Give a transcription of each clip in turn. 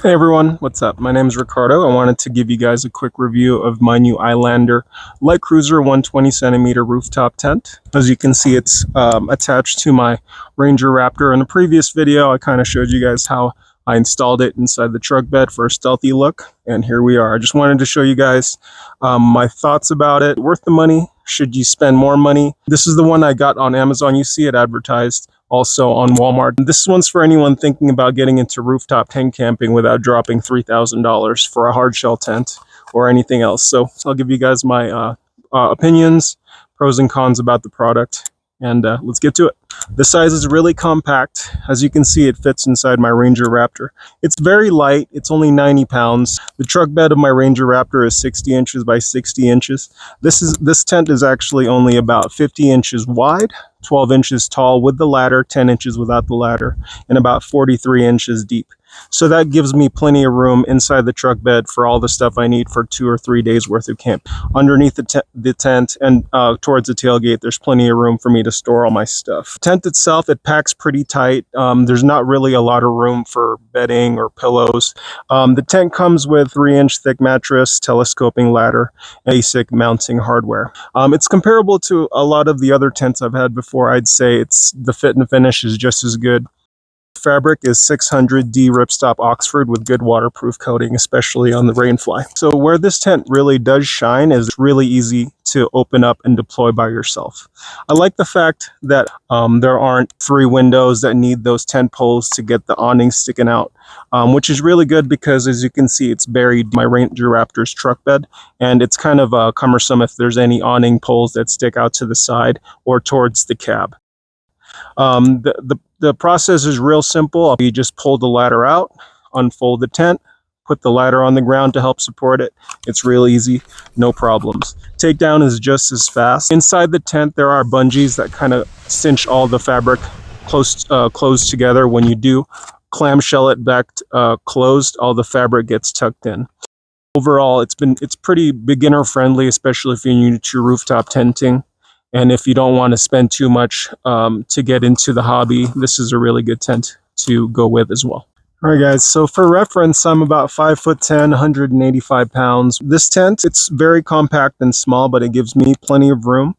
Hey everyone, what's up? My name is Ricardo. I wanted to give you guys a quick review of my new iLander Lite Cruiser 120 centimeter rooftop tent. As you can see, it's attached to my Ranger Raptor. In the previous video, I kind of showed you guys how I installed it inside the truck bed for a stealthy look, and here we are. I just wanted to show you guys my thoughts about it. Worth the money? Should you spend more money? This is the one I got on Amazon. You see it advertised also on Walmart. This one's for anyone thinking about getting into rooftop tent camping without dropping $3,000 for a hard shell tent or anything else. So I'll give you guys my opinions, pros and cons about the product, and let's get to it. The size is really compact. As you can see, it fits inside my Ranger Raptor. It's very light. It's only 90 pounds. The truck bed of my Ranger Raptor is 60 inches by 60 inches. This tent is actually only about 50 inches wide, 12 inches tall with the ladder, 10 inches without the ladder, and about 43 inches deep. So that gives me plenty of room inside the truck bed for all the stuff I need for 2 or 3 days worth of camp. Underneath the tent and towards the tailgate, there's plenty of room for me to store all my stuff. The tent itself, it packs pretty tight. There's not really a lot of room for bedding or pillows. The tent comes with 3-inch thick mattress, telescoping ladder, and basic mounting hardware. It's comparable to a lot of the other tents I've had before. I'd say the fit and finish is just as good. Fabric is 600D ripstop Oxford with good waterproof coating, especially on the rainfly. So where this tent really does shine is really easy to open up and deploy by yourself. I like the fact that there aren't 3 windows that need those tent poles to get the awning sticking out, which is really good because, as you can see, it's buried my Ranger Raptor's truck bed, and it's kind of cumbersome if there's any awning poles that stick out to the side or towards the cab. The process is real simple. You just pull the ladder out, unfold the tent, put the ladder on the ground to help support it. It's real easy, no problems. Takedown is just as fast. Inside the tent, there are bungees that kind of cinch all the fabric closed together. When you do clamshell it back closed, all the fabric gets tucked in. Overall, it's pretty beginner friendly, especially if you're new to rooftop tenting. And if you don't want to spend too much to get into the hobby, this is a really good tent to go with as well. All right, guys, so for reference, I'm about 5'10", 185 pounds. This tent, it's very compact and small, but it gives me plenty of room.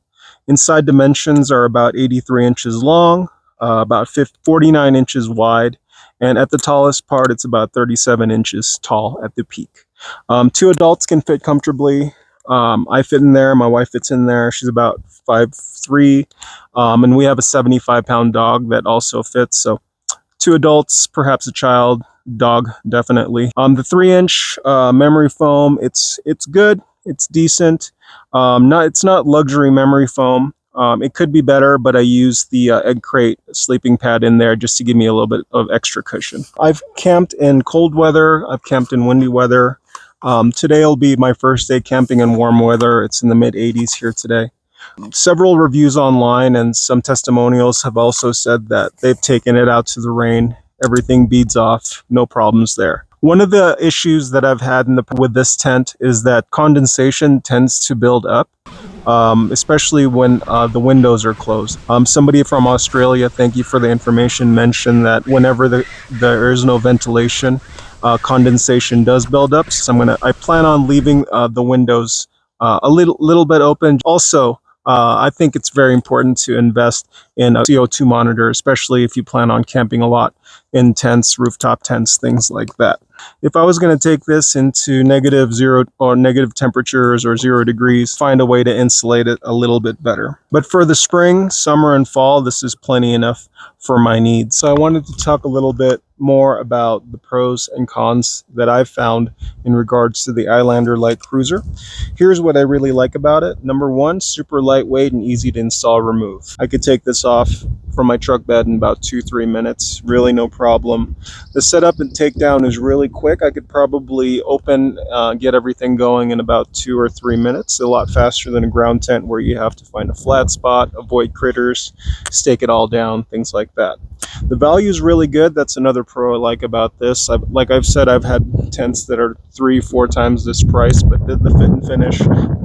Inside dimensions are about 83 inches long, about 49 inches wide, and at the tallest part, it's about 37 inches tall at the peak. 2 adults can fit comfortably. I fit in there, my wife fits in there. She's about 5'3", and we have a 75-pound dog that also fits. So 2 adults, perhaps a child, dog definitely. The 3-inch memory foam, it's good, it's decent. It's not luxury memory foam. It could be better, but I use the egg crate sleeping pad in there just to give me a little bit of extra cushion. I've camped in cold weather, I've camped in windy weather. Today will be my first day camping in warm weather. It's in the mid-80s here today. Several reviews online and some testimonials have also said that they've taken it out to the rain. Everything beads off, no problems there. One of the issues that I've had with this tent is that condensation tends to build up, especially when the windows are closed. Somebody from Australia, thank you for the information, mentioned that whenever there is no ventilation, condensation does build up. So I plan on leaving the windows a little bit open. Also, I think it's very important to invest in a CO2 monitor, especially if you plan on camping a lot in tents, rooftop tents, things like that. If I was going to take this into -0 or negative temperatures or 0 degrees, find a way to insulate it a little bit better. But for the spring, summer, and fall, this is plenty enough for my needs. So I wanted to talk a little bit more about the pros and cons that I've found in regards to the iLander Lite Cruiser. Here's what I really like about it. Number 1, super lightweight and easy to install remove. I could take this off from my truck bed in about 2-3 minutes, really no problem. The setup and takedown is really quick. I could probably get everything going in about 2 or 3 minutes, a lot faster than a ground tent where you have to find a flat spot, avoid critters, stake it all down, things like that. The value is really good. That's another pro I like about this. Like I've said, I've had tents that are 3-4 times this price, but the fit and finish,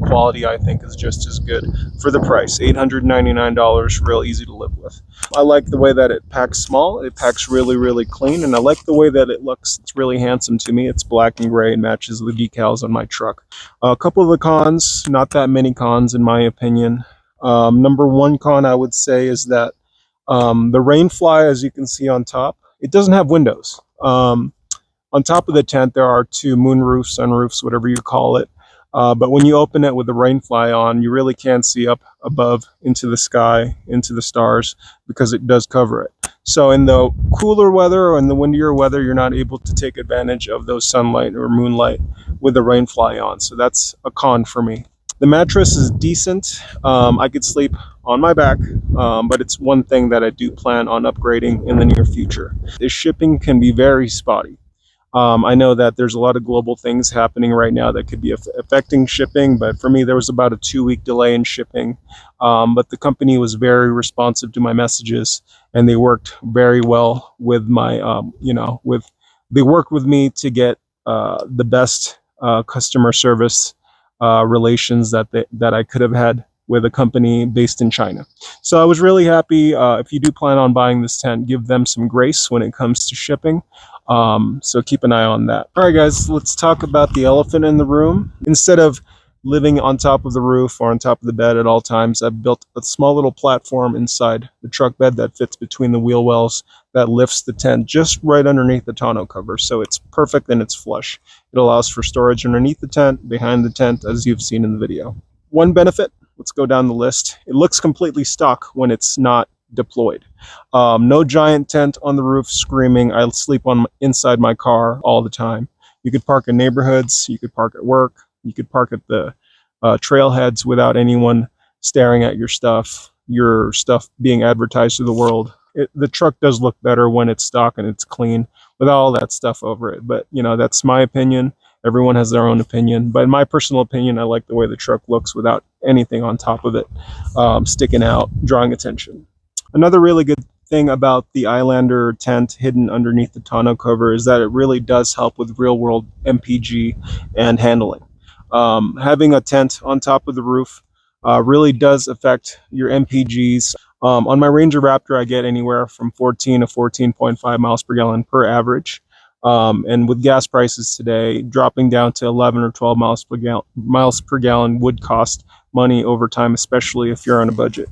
quality I think is just as good for the price. $899, real easy to live with. I like the way that it packs small. It packs really clean, and I like the way that it looks. It's really handsome to me. It's black and gray and matches the decals on my truck. A couple of the cons, not that many cons in my opinion. Number one con I would say is that the rainfly, as you can see on top, it doesn't have windows. On top of the tent, there are two moonroofs, sunroofs, whatever you call it. But when you open it with the rainfly on, you really can't see up above into the sky, into the stars, because it does cover it. So in the cooler weather or in the windier weather, you're not able to take advantage of those sunlight or moonlight with the rainfly on. So that's a con for me. The mattress is decent. I could sleep on my back, but it's one thing that I do plan on upgrading in the near future. The shipping can be very spotty. I know that there's a lot of global things happening right now that could be affecting shipping, but for me, there was about a 2-week delay in shipping. But the company was very responsive to my messages, and they worked very well with my, they worked with me to get the best customer service relations that I could have had with a company based in China. So I was really happy. If you do plan on buying this tent, give them some grace when it comes to shipping. So keep an eye on that. All right, guys, let's talk about the elephant in the room. Instead of living on top of the roof or on top of the bed at all times, I've built a small little platform inside the truck bed that fits between the wheel wells that lifts the tent just right underneath the tonneau cover. So it's perfect and it's flush. It allows for storage underneath the tent, behind the tent, as you've seen in the video. One benefit, let's go down the list. It looks completely stock when it's not deployed. No giant tent on the roof screaming. I sleep inside my car all the time. You could park in neighborhoods, you could park at work, you could park at the trailheads without anyone staring at your stuff being advertised to the world. The truck does look better when it's stock and it's clean with all that stuff over it. But, that's my opinion. Everyone has their own opinion. But in my personal opinion, I like the way the truck looks without anything on top of it sticking out, drawing attention. Another really good thing about the iLander tent hidden underneath the tonneau cover is that it really does help with real-world MPG and handling. Having a tent on top of the roof really does affect your MPGs. On my Ranger Raptor, I get anywhere from 14 to 14.5 miles per gallon per average. And with gas prices today, dropping down to 11 or 12 miles per gallon would cost money over time, especially if you're on a budget.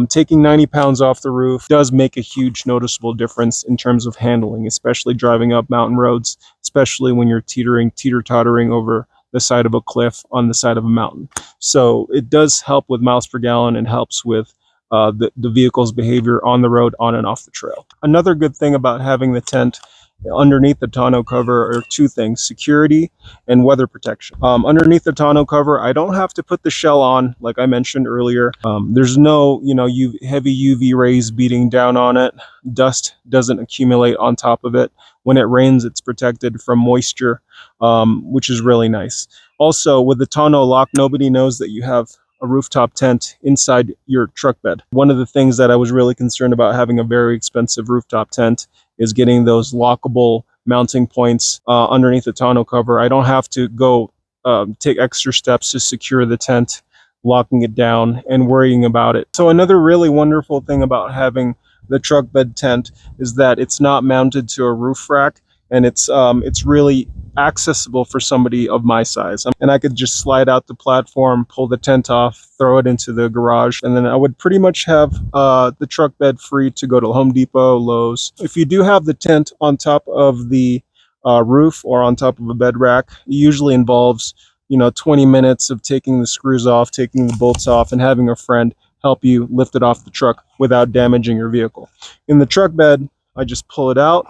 Taking 90 pounds off the roof does make a huge noticeable difference in terms of handling, especially driving up mountain roads, especially when you're teeter-tottering over the side of a cliff on the side of a mountain. So it does help with miles per gallon and helps with the vehicle's behavior on the road, on and off the trail. Another good thing about having the tent underneath the tonneau cover are two things: security and weather protection. Underneath the tonneau cover, I don't have to put the shell on like I mentioned earlier. There's no heavy UV rays beating down on it. Dust doesn't accumulate on top of it. When it rains, it's protected from moisture, which is really nice. Also, with the tonneau lock, nobody knows that you have a rooftop tent inside your truck bed. One of the things that I was really concerned about having a very expensive rooftop tent is getting those lockable mounting points underneath the tonneau cover. I don't have to go take extra steps to secure the tent, locking it down and worrying about it. So another really wonderful thing about having the truck bed tent is that it's not mounted to a roof rack, and it's really accessible for somebody of my size. And I could just slide out the platform, pull the tent off, throw it into the garage, and then I would pretty much have the truck bed free to go to Home Depot, Lowe's. If you do have the tent on top of the roof or on top of a bed rack, it usually involves 20 minutes of taking the screws off, taking the bolts off, and having a friend help you lift it off the truck without damaging your vehicle. In the truck bed, I just pull it out,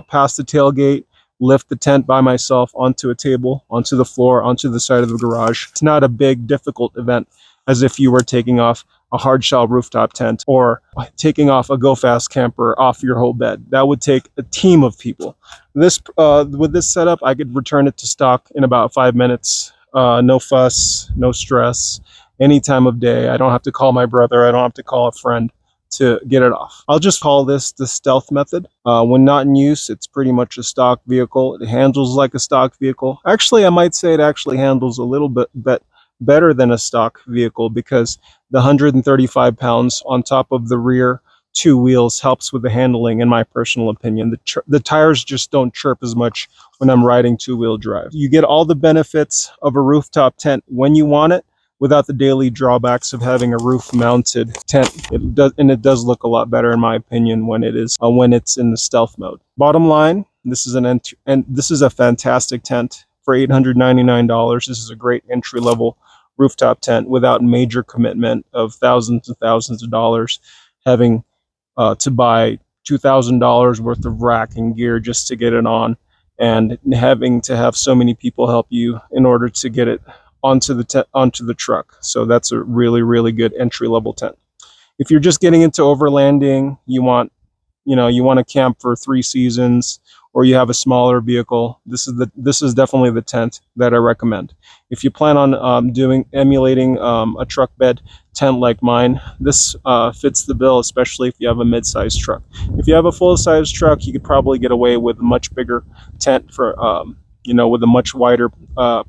past the tailgate, lift the tent by myself onto a table, onto the floor, onto the side of the garage. It's not a big, difficult event as if you were taking off a hard shell rooftop tent or taking off a Go Fast camper off your whole bed. That would take a team of people. With this setup, I could return it to stock in about 5 minutes. No fuss, no stress, any time of day. I don't have to call my brother. I don't have to call a friend to get it off. I'll just call this the stealth method. When not in use, it's pretty much a stock vehicle. It handles like a stock vehicle. Actually, I might say it actually handles a little bit better than a stock vehicle because the 135 pounds on top of the rear two wheels helps with the handling, in my personal opinion. The tires just don't chirp as much when I'm riding two-wheel drive. You get all the benefits of a rooftop tent when you want it, without the daily drawbacks of having a roof-mounted tent. It does look a lot better, in my opinion, when it's in the stealth mode. Bottom line, this is a fantastic tent for $899. This is a great entry-level rooftop tent without major commitment of thousands and thousands of dollars, having to buy $2,000 worth of rack and gear just to get it on, and having to have so many people help you in order to get it onto the truck. So that's a really, really good entry-level tent. If you're just getting into overlanding, you want to camp for 3 seasons, or you have a smaller vehicle, this is definitely the tent that I recommend. If you plan on emulating a truck bed tent like mine, this fits the bill, especially if you have a mid-sized truck. If you have a full-size truck, you could probably get away with a much bigger tent for with a much wider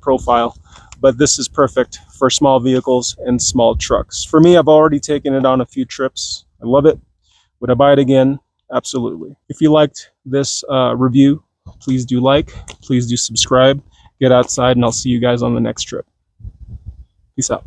profile. But this is perfect for small vehicles and small trucks. For me, I've already taken it on a few trips. I love it. Would I buy it again? Absolutely. If you liked this review, please do like, please do subscribe, get outside, and I'll see you guys on the next trip. Peace out.